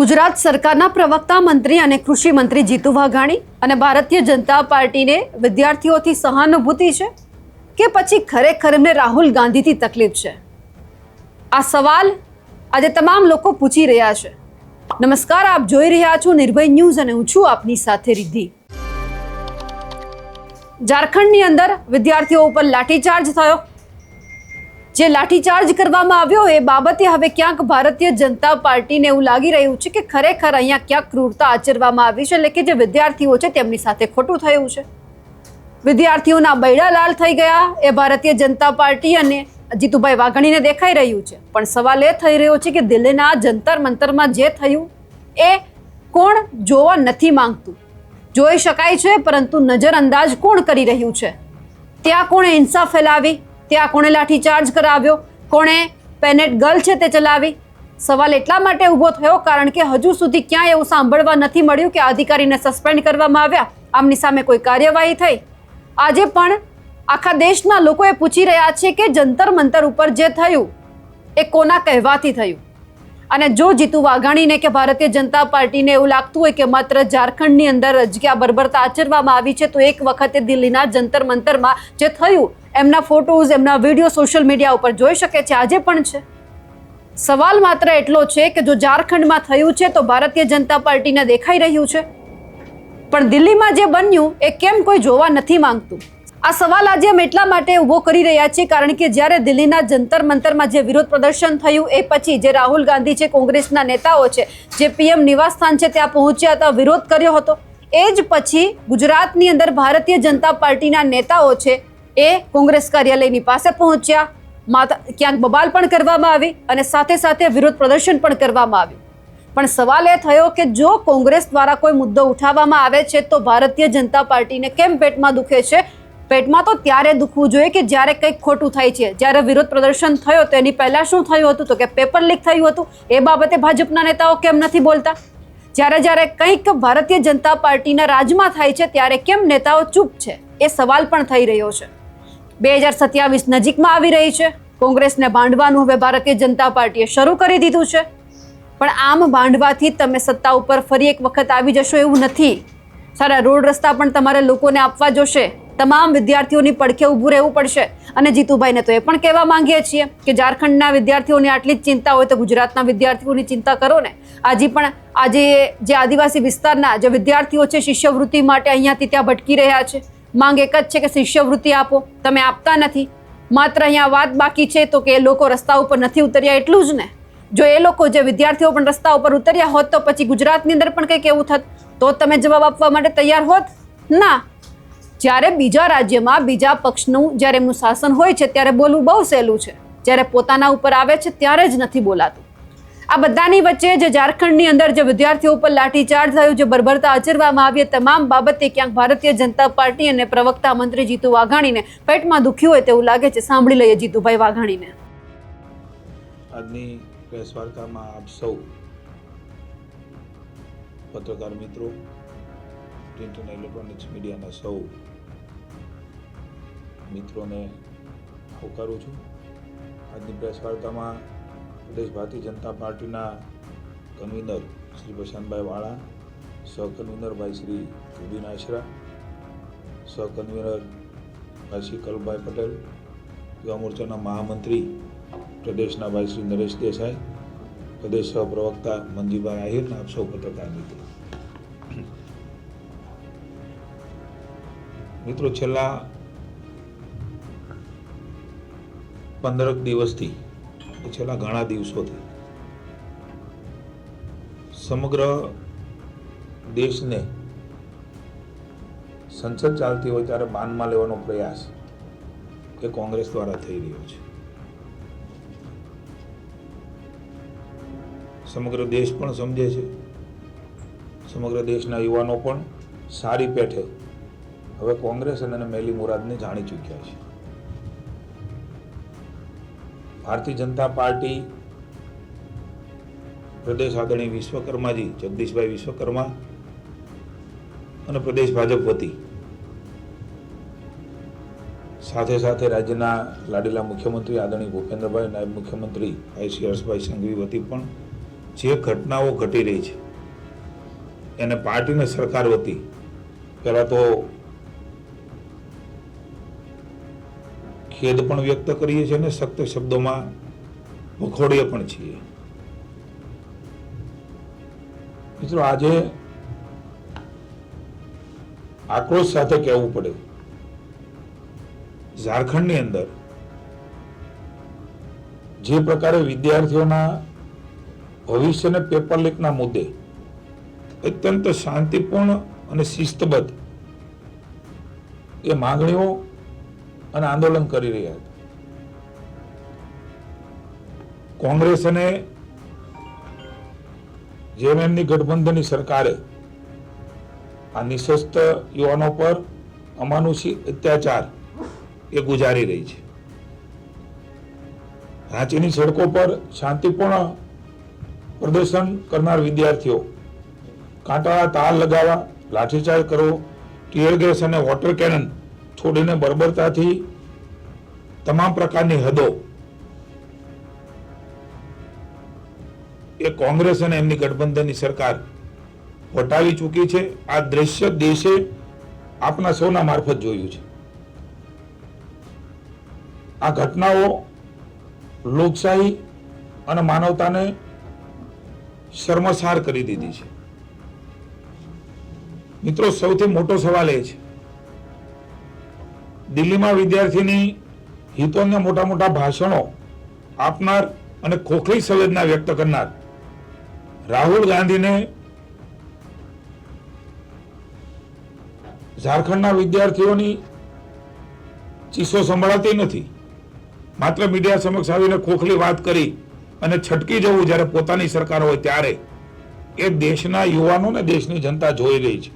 ગુજરાત સરકારના પ્રવક્તા મંત્રી અને કૃષિ મંત્રી જીતુ વાઘાણી અને ભારતીય જનતા પાર્ટીને વિદ્યાર્થીઓથી સહાનુભૂતિ છે કે પછી ખરેખર એમને રાહુલ ગાંધીથી તકલીફ છે? આ સવાલ આજે તમામ લોકો પૂછી રહ્યા છે. નમસ્કાર, આપ જોઈ રહ્યા છો નિર્ભય ન્યૂઝ અને હું છું આપની સાથે રિદ્ધિ. ઝારખંડની અંદર વિદ્યાર્થીઓ ઉપર લાઠીચાર્જ થયો. જે લાઠીચાર્જ કરવામાં આવ્યો એ બાબતે હવે ક્યાંક ભારતીય જનતા પાર્ટીને એવું લાગી રહ્યું છે કે ખરેખર અહીંયા ક્યાંક ક્રૂરતા આચરવામાં આવી છે, એટલે કે જે વિદ્યાર્થીઓ છે તેમની સાથે ખોટું થયું છે. વિદ્યાર્થીઓના બૈડા લાલ થઈ ગયા એ ભારતીય જનતા પાર્ટી અને જીતુભાઈ વાઘાણીને દેખાઈ રહ્યું છે. પણ સવાલ એ થઈ રહ્યો છે કે દિલ્હીના જંતર મંતરમાં જે થયું એ કોણ જોવા નથી માંગતું? જોઈ શકાય છે પરંતુ નજરઅંદાજ કોણ કરી રહ્યું છે? ત્યાં કોણે હિંસા ફેલાવી? ત્યાં કોણે લાઠીચાર્જ કરાવ્યો? કોણે પેનેટ ગર્લ છે તે ચલાવી? સવાલ એટલા માટે ઊભો થયો કારણ કે હજુ સુધી ક્યાંય એવું સાંભળવા નથી મળ્યું કે અધિકારીને સસ્પેન્ડ કરવામાં આવ્યા, આમની સામે કોઈ કાર્યવાહી થઈ. આજે પણ આખા દેશના લોકો એ પૂછી રહ્યા છે કે જંતર મંતર ઉપર જે થયું એ કોના કહેવાથી થયું? અને જો જીતુ વાઘાણીને કે ભારતીય જનતા પાર્ટીને એવું લાગતું હોય કે માત્ર ઝારખંડની અંદર અજગ્યા બર્બરતા આચરવામાં આવી છે, તો એક વખતે દિલ્હીના જંતર મંતરમાં જે થયું એમના ફોટોઝ, એમના વિડીયો સોશિયલ મીડિયા ઉપર જોઈ શકે છે, આજે પણ છે. સવાલ માત્ર એટલો છે કે જો ઝારખંડમાં થયું છે તો ભારતીય જનતા પાર્ટીને દેખાઈ રહ્યું છે, પણ દિલ્હીમાં જે બન્યું એ કેમ કોઈ જોવા નથી માંગતું? આ સવાલ આજે અમે એટલા માટે ઊભો કરી રહ્યા છીએ કારણ કે જ્યારે દિલ્હીના જંતર મંતરમાં જે વિરોધ પ્રદર્શન થયું એ પછી જે રાહુલ ગાંધી છે, કોંગ્રેસના નેતાઓ છે, જે પીએમ નિવાસસ્થાન છે ત્યાં પહોંચ્યા હતા, વિરોધ કર્યો હતો, એ જ પછી ગુજરાતની અંદર ભારતીય જનતા પાર્ટીના નેતાઓ છે એ કોંગ્રેસ કાર્યાલયની પાસે પહોંચ્યા. ક્યાંક બબાલ પણ કરવામાં આવી અને સાથે સાથે વિરોધ પ્રદર્શન પણ કરવામાં આવ્યું. પણ સવાલ એ થયો કે જો કોંગ્રેસ દ્વારા કોઈ મુદ્દો ઉઠાવવામાં આવે છે તો ભારતીય જનતા પાર્ટીને કેમ પેટમાં દુખે છે? પેટમાં તો ત્યારે દુખવું જોઈએ કે જ્યારે કંઈક ખોટું થાય છે. જ્યારે વિરોધ પ્રદર્શન થયો તો એની પહેલાં શું થયું હતું? તો કે પેપર લીક થયું હતું. એ બાબતે ભાજપના નેતાઓ કેમ નથી બોલતા? જ્યારે કંઈક ભારતીય જનતા પાર્ટીના રાજમાં થાય છે ત્યારે કેમ નેતાઓ ચૂપ છે? એ સવાલ પણ થઈ રહ્યો છે. 2027 નજીકમાં આવી રહી છે. કોંગ્રેસને ભાંડવાનું હવે ભારતીય જનતા પાર્ટીએ શરૂ કરી દીધું છે. પણ આમ ભાંડવાથી તમે સત્તા ઉપર ફરી એક વખત આવી જશો એવું નથી. સારા રોડ રસ્તા પણ તમારે લોકોને આપવા જોશે. તમામ વિદ્યાર્થીઓની પડખે ઊભું રહેવું પડશે. અને જીતુભાઈને તો એ પણ કહેવા માંગીએ છીએ કે ઝારખંડના વિદ્યાર્થીઓની આટલી જ ચિંતા હોય તો ગુજરાતના વિદ્યાર્થીઓની ચિંતા કરો ને. આજે જે આદિવાસી વિસ્તારના જે વિદ્યાર્થીઓ છે શિષ્યવૃત્તિ માટે અહીંયાથી ત્યાં ભટકી રહ્યા છે. માંગ એક જ છે કે શિષ્યવૃત્તિ આપો. તમે આપતા નથી. માત્ર અહીંયા વાત બાકી છે તો કે એ લોકો રસ્તા ઉપર નથી ઉતર્યા એટલું જ ને. જો એ લોકો જે વિદ્યાર્થીઓ પણ રસ્તા ઉપર ઉતર્યા હોત તો પછી ગુજરાતની અંદર પણ કંઈક એવું થત તો તમે જવાબ આપવા માટે તૈયાર હોત? ના. જ્યારે બીજા રાજ્યમાં બીજા પક્ષનું જ્યારે એમનું શાસન હોય છે ત્યારે બોલવું બહુ સહેલું છે. જ્યારે પોતાના ઉપર આવે છે ત્યારે જ નથી બોલાતું. આ બધાની વચ્ચે જે ઝારખંડની અંદર જે વિદ્યાર્થીઓ ઉપર લાઠીચાર્જ થયું, જે બર્બરતા આચરવામાં આવી, તમામ બાબતે ક્યાંક ભારતીય જનતા પાર્ટી અને પ્રવક્તા મંત્રી જીતુ વાઘાણીને પેટમાં દુખ્યું હોય તેવું લાગે છે. સાંભળી લઈએ જીતુભાઈ વાઘાણીને. આજની પ્રેસ વાર્તામાં આપ સૌ પત્રકાર મિત્રો, પ્રિન્ટ અને ઇલેક્ટ્રોનિક્સ મીડિયાના સૌ મિત્રોને આવકારું છું. આજની પ્રેસ વાર્તામાં પ્રદેશ ભારતીય જનતા પાર્ટીના કન્વીનર શ્રી પ્રશાંતભાઈ વાળા, સહકન્વીનર ભાઈ શ્રી જુબીન આશરા, સહકન્વીનર ભાઈ શ્રી કલ્પભાઈ પટેલ, યુવા મોરચાના મહામંત્રી પ્રદેશના ભાઈ શ્રી નરેશ દેસાઈ, પ્રદેશ સહપ્રવક્તા મંજીભાઈ આહિર, આપ સૌ પત્રકાર મિત્રો, છેલ્લા 15 દિવસથી, છેલ્લા ઘણા દિવસોથી સમગ્ર દેશને સંસદ ચાલતી હોય ત્યારે બાનમાં લેવાનો પ્રયાસ એ કોંગ્રેસ દ્વારા થઈ રહ્યો છે. સમગ્ર દેશ પણ સમજે છે, સમગ્ર દેશના યુવાનો પણ સારી પેઠે હવે કોંગ્રેસ અને મેલી મુરાદને જાણી ચૂક્યા છે. ભારતીય જનતા પાર્ટી પ્રદેશ આદરણીય વિશ્વકર્માજી જગદીશભાઈ વિશ્વકર્મા અને પ્રદેશ ભાજપ વતી સાથે સાથે રાજ્યના લાડીલા મુખ્યમંત્રી આદરણીય ભૂપેન્દ્રભાઈ, નાયબ મુખ્યમંત્રી શ્રી હર્ષભાઈ સંઘવી વતી પણ જે ઘટનાઓ ઘટી રહી છે એને પાર્ટીને સરકાર વતી પહેલા તો ખેદ પણ વ્યક્ત કરીએ છીએ અને સખ્ત શબ્દોમાં વખોડીએ પણ છીએ. મિત્રો, આજે આક્રોશ સાથે કહેવું પડે, ઝારખંડની અંદર જે પ્રકારે વિદ્યાર્થીઓના ભવિષ્યને પેપર લીકના મુદ્દે અત્યંત શાંતિપૂર્ણ અને શિસ્તબદ્ધ એ માંગણીઓ અને આંદોલન કરી રહ્યા હતા. કોંગ્રેસ અને જેએમએમની ગઠબંધનની સરકારે આ નિશસ્ત્ર યુવાનો પર અમાનુષી અત્યાચાર એ ગુજારી રહી છે. રાંચીની સડકો પર શાંતિપૂર્ણ પ્રદર્શન કરનાર વિદ્યાર્થીઓ કાંટાળા તાર લગાવવા, લાઠીચાર્જ કરવો, ટીયર ગેસ અને વોટર કેનન છોડીને બર્બરતાથી તમામ પ્રકારની હદો એ કોંગ્રેસ અને એમની ગઠબંધનની સરકાર વટાવી ચૂકી છે. આ દ્રશ્ય દેશે આપના સૌના મારફત જોયું છે. આ ઘટનાઓ લોકશાહી અને માનવતાને શર્મસાર કરી દીધી છે. મિત્રો, સૌથી મોટો સવાલ એ છે, દિલ્હીમાં વિદ્યાર્થીની હિતોને મોટા મોટા ભાષણો આપનાર અને ખોખરી સંવેદના વ્યક્ત કરનાર રાહુલ ગાંધીને ઝારખંડના વિદ્યાર્થીઓની ચીસો સંભળાતી નથી. માત્ર મીડિયા સમક્ષ આવીને ખોખલી વાત કરી અને છટકી જવું જ્યારે પોતાની સરકાર હોય ત્યારે એ દેશના યુવાનો ને દેશની જનતા જોઈ રહી છે.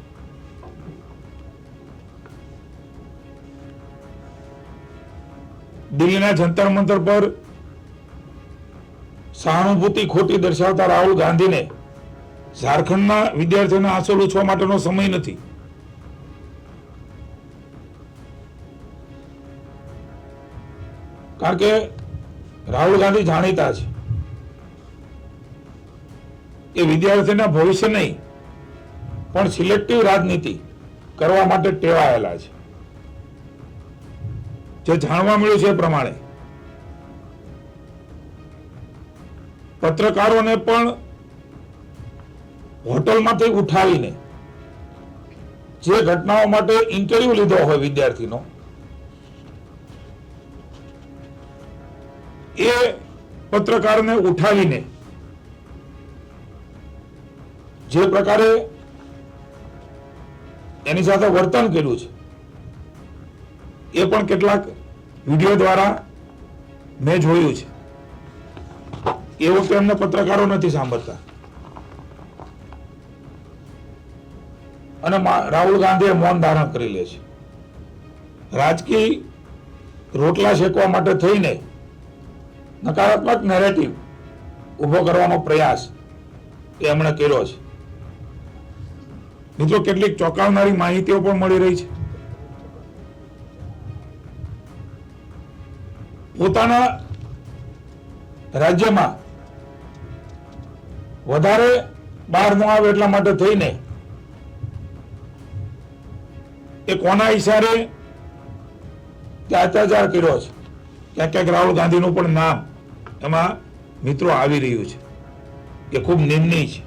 દિલ્હીના જંતર મંતર પર સહાનુભૂતિ ખોટી દર્શાવતા રાહુલ ગાંધીને ઝારખંડના વિદ્યાર્થીઓને આંસુ લૂછવા માટેનો સમય નથી. કારણ કે રાહુલ ગાંધી જાણીતા છે એ વિદ્યાર્થીના ભવિષ્ય નહીં પણ સિલેક્ટિવ રાજનીતિ કરવા માટે ટેવાયેલા છે. જે જાણવા મળ્યું છે એ પ્રમાણે પત્રકારોને પણ હોટલમાંથી ઉઠાવીને જે ઘટનાઓ માટે ઇન્ટરવ્યુ લીધો હોય વિદ્યાર્થીનો એ પત્રકારને ઉઠાવીને જે પ્રકારે એની સાથે વર્તન કર્યું છે એ પણ કેટલાક વિડીયો દ્વારા મેં જોયું છે. એ વખતે એમને પત્રકારો નથી સાંભળતા અને રાહુલ ગાંધીએ મૌન ધારણ કરી લે છે. રાજકીય રોટલા શેકવા માટે થઈને નકારાત્મક નેરેટિવ ઉભો કરવાનો પ્રયાસ એ એમણે કર્યો છે. મિત્રો, કેટલીક ચોંકાવનારી માહિતીઓ પણ મળી રહી છે. પોતાના રાજ્યમાં વધારે બહાર ન આવે એટલા માટે થઈને એ કોના ઈશારે તે અત્યાચાર કર્યો છે. ક્યાંક ક્યાંક રાહુલ ગાંધીનું પણ નામ એમાં મિત્રો આવી રહ્યું છે. એ ખૂબ નિંદનીય છે.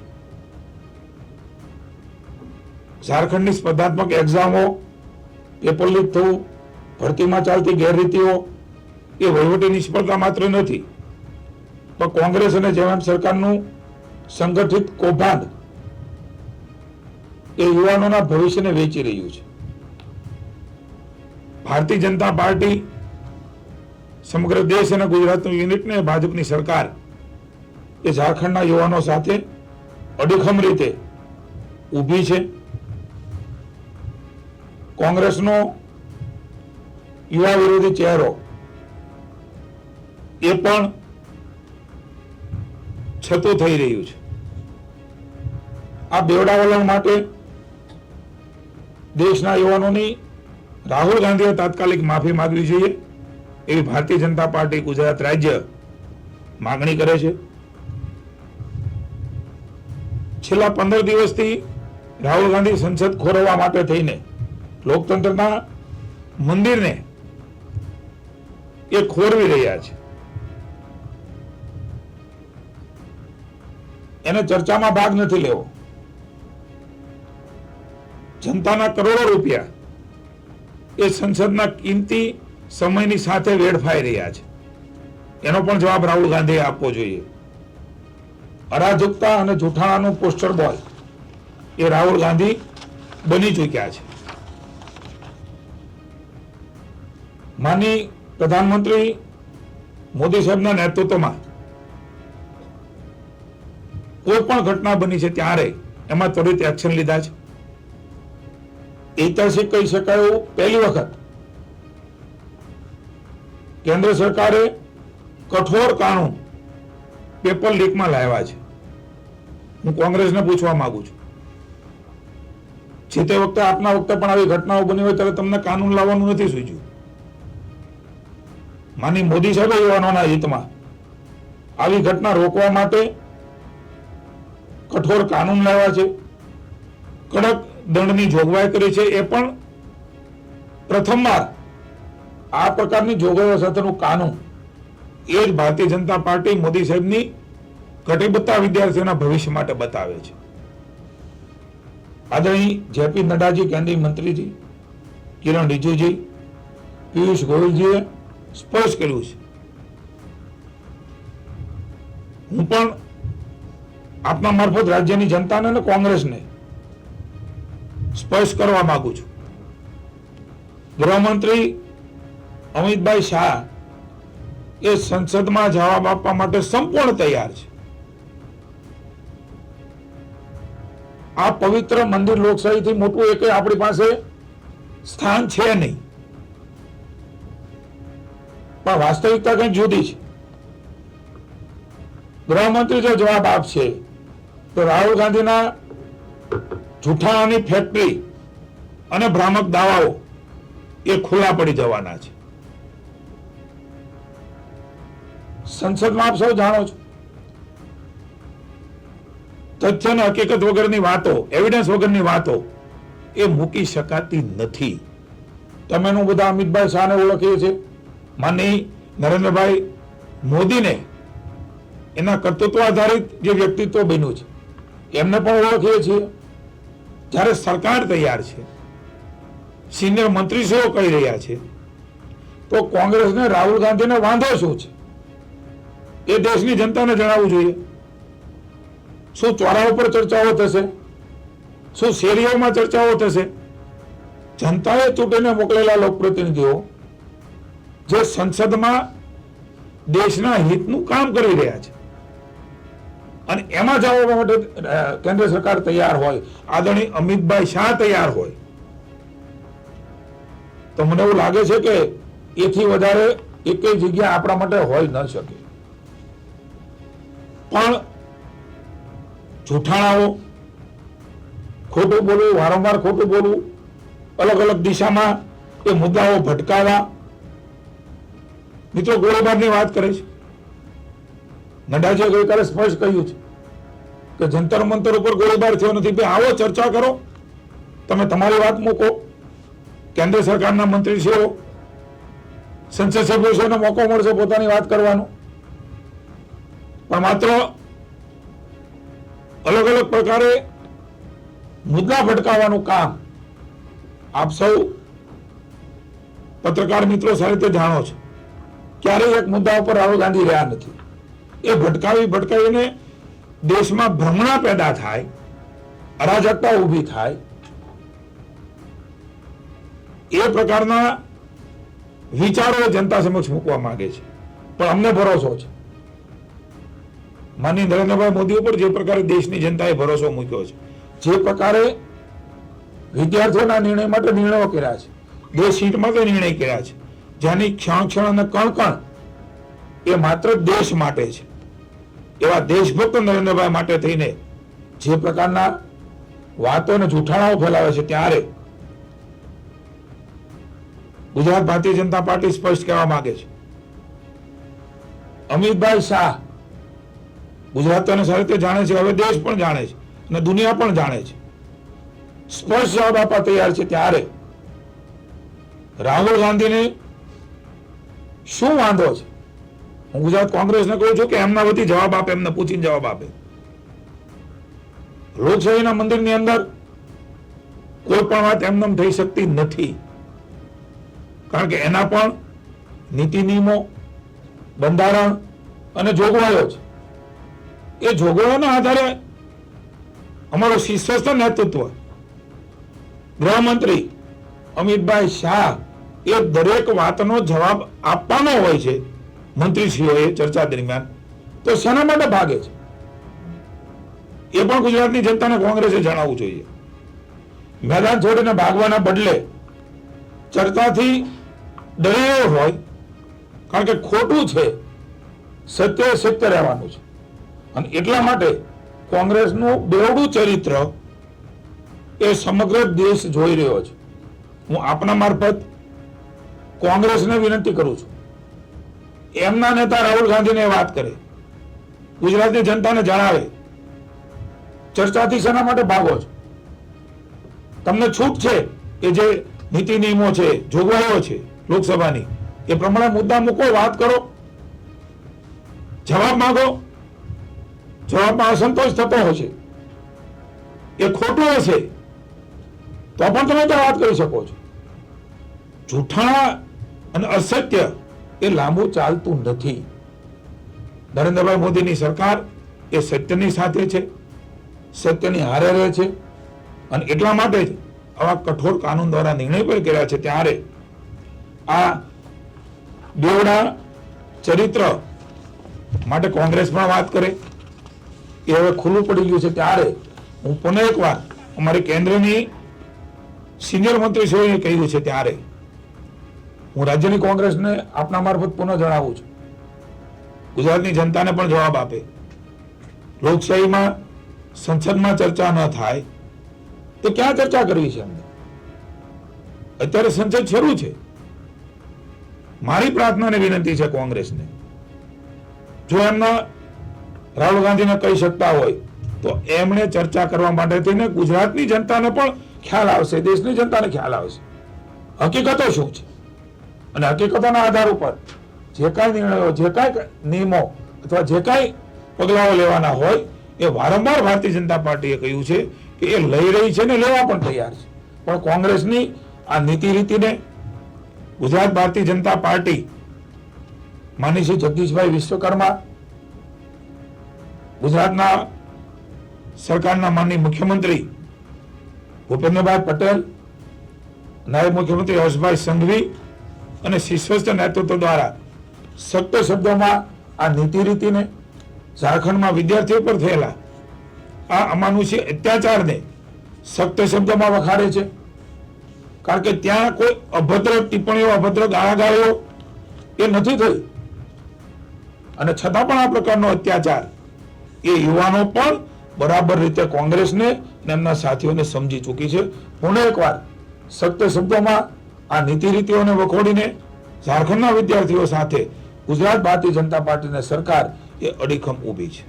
ઝારખંડની સ્પર્ધાત્મક એક્ઝામો, પેપર લીક થવું, ભરતીમાં ચાલતી ગેરરીતિઓ એ વહીવટી નિષ્ફળતા માત્ર નથી પણ કોંગ્રેસ અને જેએમએમ સરકારનું સંગઠિત કૌભાંડ એ યુવાનોના ભવિષ્યને વેચી રહ્યું છે. ભારતીય જનતા પાર્ટી સમગ્ર દેશ અને ગુજરાતનું યુનિટને ભાજપની સરકાર એ ઝારખંડના યુવાનો સાથે અડીખમ રીતે ઊભી છે. કોંગ્રેસનો યુવા વિરોધી ચહેરો એ પણ છતું થઈ રહ્યું છે. આ બેવડા વલણ માટે દેશના યુવાનોની રાહુલ ગાંધીએ તાત્કાલિક માફી માંગવી જોઈએ એવી ભારતીય જનતા પાર્ટી ગુજરાત રાજ્ય માગણી કરે છે. છેલ્લા 15 દિવસથી રાહુલ ગાંધી સંસદ ખોરવવા માટે થઈને લોકતંત્રના મંદિરને એ ખોરવી રહ્યા છે. એને ચર્ચામાં ભાગ નથી લેવો. જનતાના કરોડો રૂપિયા એ સંસદના કિંમતી સમયની સાથે વેડફાઈ રહ્યા છે. એનો પણ જવાબ રાહુલ ગાંધીએ આપવો જોઈએ. અરાજકતા અને જૂઠાણાનું પોસ્ટર બોય એ રાહુલ ગાંધી બની ચૂક્યા છે. માનની પ્રધાનમંત્રી મોદી સાહેબના નેતૃત્વમાં કોઈ પણ ઘટના બની છે ત્યારે એમાં ત્વરિત એક્શન લીધા છે. ઐતિહાસિક કહી શકાય એવું પહેલી વખત કેન્દ્ર સરકારે કઠોર કાનૂન પેપર લીકમાં લાવ્યા છે. હું કોંગ્રેસને પૂછવા માંગુ છું, જે તે વખતે આપના વખતે પણ આવી ઘટનાઓ બની હોય ત્યારે તમને કાનૂન લાવવાનું નથી સૂચ્યું. માની મોદી સાહેબે યુવાનોના હિતમાં આવી ઘટના રોકવા માટે કઠોર કાનૂન લાવ્યા છે, કડક દંડની જોગવાઈ કરી છે. એ પણ પ્રથમવાર આ પ્રકારની જોગવાઈઓ સાથેનું કાનૂન એ જ ભારતીય જનતા પાર્ટી મોદી સાહેબની કટિબદ્ધતા વિદ્યાર્થીઓના ભવિષ્ય માટે બતાવે છે. આદરણીય જેપી નડ્ડાજી, કેન્દ્રીય મંત્રીજી, કિરણ રિજિજુજી, પિયુષ ગોયલજીએ સ્પષ્ટ કર્યું છે. હું પણ આપના મારફત રાજ્યની જનતાને અને કોંગ્રેસને સ્પષ્ટ કરવા માંગુ છું. ગૃહમંત્રી અમિતભાઈ શાહ એ સંસદમાં જવાબ આપવા માટે સંપૂર્ણ તૈયાર છે. આ પવિત્ર મંદિર લોકશાહીથી મોટું એક આપણી પાસે સ્થાન છે નહીં, પણ વાસ્તવિકતા કંઈક જુદી છે. ગૃહમંત્રી જો જવાબ આપશે તો રાહુલ ગાંધીના જૂઠાણાની ફેક્ટરી અને ભ્રામક દાવાઓ એ ખુલ્લા પડી જવાના છે. સંસદમાં આપ સૌ જાણો છો, તથ્ય અને હકીકત વગરની વાતો, એવિડન્સ વગરની વાતો એ મૂકી શકાતી નથી. તમે હું બધા અમિતભાઈ શાહને ઓળખીએ છીએ, માનનીય નરેન્દ્રભાઈ મોદીને એના કર્તૃત્વ આધારિત જે વ્યક્તિત્વ બન્યું છે એમને પણ ઓળખીએ છીએ. જ્યારે સરકાર તૈયાર છે, સિનિયર મંત્રીશ્રીઓ કહી રહ્યા છે, તો કોંગ્રેસને રાહુલ ગાંધીને વાંધો શું છે એ દેશની જનતાને જણાવવું જોઈએ. શું ચોરા ઉપર ચર્ચાઓ થશે? શું શેરીઓમાં ચર્ચાઓ થશે? જનતાએ ચૂંટીને મોકલેલા લોકપ્રતિનિધિઓ જે સંસદમાં દેશના હિતનું કામ કરી રહ્યા છે અને એમાં જવા માટે કેન્દ્ર સરકાર તૈયાર હોય, આદરણીય અમિતભાઈ શાહ તૈયાર હોય, તો મને એવું લાગે છે કે એથી વધારે એકેય જગ્યા આપણા માટે હોઈ ન શકે. પણ જૂઠાણાઓ, ખોટું બોલવું, વારંવાર ખોટું બોલવું, અલગ અલગ દિશામાં એ મુદ્દાઓ ભટકાવા. મિત્રો ગોળીબારની વાત કરે છે. નડ્ડાજીએ ગઈકાલે સ્પષ્ટ કહ્યું છે કે જંતર મંતર ઉપર ગોળીબાર થયો નથી. ભાઈ આવો, ચર્ચા કરો, તમે તમારી વાત મૂકો. કેન્દ્ર સરકારના મંત્રીશ્રીઓ, સંસદ સભ્યોને મોકો મળશે પોતાની વાત કરવાનો. પણ માત્ર અલગ અલગ પ્રકારે મુદ્દા ભટકાવવાનું કામ આપ સૌ પત્રકાર મિત્રો સારી રીતે જાણો છો. ક્યારેય એક મુદ્દા ઉપર રાહુલ ગાંધી રહ્યા નથી. એ ભટકાવીને દેશમાં ભ્રમણા પેદા થાય, અરાજકતા ઊભી થાય, એ પ્રકારના વિચારો જનતા સમક્ષ મૂકવા માંગે છે. પણ અમને ભરોસો છે, માનનીય નરેન્દ્રભાઈ મોદી ઉપર જે પ્રકારે દેશની જનતાએ ભરોસો મૂક્યો છે, જે પ્રકારે વિદ્યાર્થીઓના નિર્ણય માટે નિર્ણયો કર્યા છે, દેશ હિત માટે નિર્ણય કર્યા છે, જેની ક્ષણ અને કણ એ માત્ર દેશ માટે છે, એવા દેશભક્ત નરેન્દ્રભાઈ માટે થઈને જે પ્રકારના વાતો અને જૂઠાણાઓ ફેલાવે છે, ત્યારે ગુજરાત ભારતીય જનતા પાર્ટી સ્પષ્ટ કહેવા માંગે છે, અમિતભાઈ શાહ ગુજરાતીઓને સારી રીતે જાણે છે, હવે દેશ પણ જાણે છે, અને દુનિયા પણ જાણે છે, સ્પષ્ટ જવાબ આપવા તૈયાર છે, ત્યારે રાહુલ ગાંધીને શું વાંધો છે? હું ગુજરાત કોંગ્રેસને કહું છું કે એમના વતી જવાબ આપે, એમને પૂછીને જવાબ આપે. લોકશાહીના મંદિરની અંદર કોઈ પણ વાત એમનેમ થઈ શકતી નથી, કારણ કે એના પણ નીતિ નિયમો, બંધારણ અને જોગવાઈઓ છે. એ જોગવાઈઓના આધારે અમારું શીર્ષસ્થ નેતૃત્વ, ગૃહમંત્રી અમિતભાઈ શાહ, એ દરેક વાતનો જવાબ આપવાનો હોય છે મંત્રીશ્રીઓએ ચર્ચા દરમિયાન. તો શેના માટે ભાગે છે એ પણ ગુજરાતની જનતાને કોંગ્રેસે જણાવવું જોઈએ. મેદાન છોડીને ભાગવાના બદલે ચર્ચાથી ડરેલો હોય, કારણ કે ખોટું છે, સત્ય સત્ય રહેવાનું છે. અને એટલા માટે કોંગ્રેસનું બેવડું ચરિત્ર એ સમગ્ર દેશ જોઈ રહ્યો છે. હું આપના મારફત કોંગ્રેસને વિનંતી કરું છું, એમના નેતા રાહુલ ગાંધીને વાત કરે, ગુજરાતની જનતાને જણાવે ચર્ચાથી શેના માટે ભાગો છો. તમને છૂટ છે કે જે નીતિ નિયમો છે, જોગવાઈઓ છે લોકસભાની, એ પ્રમાણે મુદ્દા મૂકો, વાત કરો, જવાબ માંગો. જવાબમાં અસંતોષ થતો હશે, એ ખોટું હશે, તો પણ તમે તો વાત કરી શકો છો. જૂઠા અને અસત્ય એ લાંબુ ચાલતું નથી. નરેન્દ્રભાઈ મોદીની સરકાર એ સત્યની સાથે છે, સત્યની હારે રહે છે. અને એટલા માટે જ આવા કઠોર કાનૂન દ્વારા નિર્ણય પણ કર્યા છે. ત્યારે આ બેવડા ચરિત્ર માટે કોંગ્રેસ પણ વાત કરે, એ હવે ખુલ્લું પડી ગયું છે. ત્યારે હું પુનઃ એકવાર અમારી કેન્દ્રની સિનિયર મંત્રીશ્રીઓએ કહ્યું છે, ત્યારે હું રાજ્યની કોંગ્રેસને આપના મારફત પુનઃ જણાવું છું, ગુજરાતની જનતાને પણ જવાબ આપે. લોકશાહીમાં સંસદમાં ચર્ચા ન થાય તો ક્યાં ચર્ચા કરવી છે અમને? અત્યારે સંસદ શરૂ છે. મારી પ્રાર્થના અને વિનંતી છે કોંગ્રેસને, જો એમના રાહુલ ગાંધીને કહી શકતા હોય તો એમણે ચર્ચા કરવા માટે થઈને ગુજરાતની જનતાને પણ ખ્યાલ આવશે, દેશની જનતાને ખ્યાલ આવશે હકીકતો શું છે. અને હકીકતોના આધાર ઉપર જે કાંઈ નિર્ણયો, જે કાંઈ નિયમો અથવા જે કાંઈ પગલાઓ લેવાના હોય એ વારંવાર ભારતીય જનતા પાર્ટીએ કહ્યું છે કે એ લઈ રહી છે ને લેવા પણ તૈયાર છે. પણ કોંગ્રેસની આ નીતિ રીતિને ગુજરાત ભારતીય જનતા પાર્ટી માની શ્રી જગદીશભાઈ વિશ્વકર્મા, ગુજરાતના સરકારના માનનીય મુખ્યમંત્રી ભૂપેન્દ્રભાઈ પટેલ, નાયબ મુખ્યમંત્રી હર્ષભાઈ સંઘવી અને શીર્ષસ્થ નેતૃત્વ દ્વારા સખ્ત શબ્દોમાં આ નીતિ રીતિને, ઝારખંડમાં વિદ્યાર્થીઓ પર થયેલા આ અમાનુષી અત્યાચારને સખ્ત શબ્દોમાં વખાડે છે. કારણ કે ત્યાં કોઈ અભદ્ર ટિપ્પણીઓ, અભદ્ર ગાળાગાળીઓ એ નથી થઈ, અને છતાં પણ આ પ્રકારનો અત્યાચાર એ યુવાનો પણ બરાબર રીતે કોંગ્રેસને અને એમના સાથીઓને સમજી ચૂકી છે. પુનઃ એકવાર સખ્ત શબ્દોમાં આ નીતિ રીતિઓને વખોડીને ઝારખંડના વિદ્યાર્થીઓ સાથે ગુજરાત ભારતીય જનતા પાર્ટીની સરકાર એ અડીખમ ઊભી છે.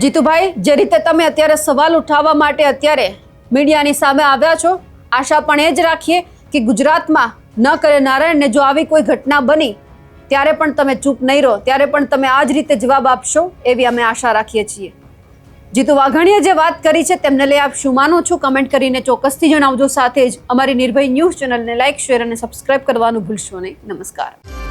જીતુભાઈ, જે રીતે તમે અત્યારે સવાલ ઉઠાવવા માટે અત્યારે મીડિયાની સામે આવ્યા છો, આશા પણ એ જ રાખીએ કે ગુજરાતમાં ન કરે નારાયણને જો આવી કોઈ ઘટના બની ત્યારે પણ તમે ચૂપ નહીં રહો, ત્યારે પણ તમે આ જ રીતે જવાબ આપશો એવી અમે આશા રાખીએ છીએ. જીતુ વાઘાણીએ જે વાત કરી છે તેમને લઈ આપ શું માનો છો? કમેન્ટ કરીને ચોક્કસથી જણાવજો. સાથે જ અમારી નિર્ભય ન્યૂઝ ચેનલને લાઇક, શેર અને સબસ્ક્રાઇબ કરવાનું ભૂલશો નહીં. નમસ્કાર.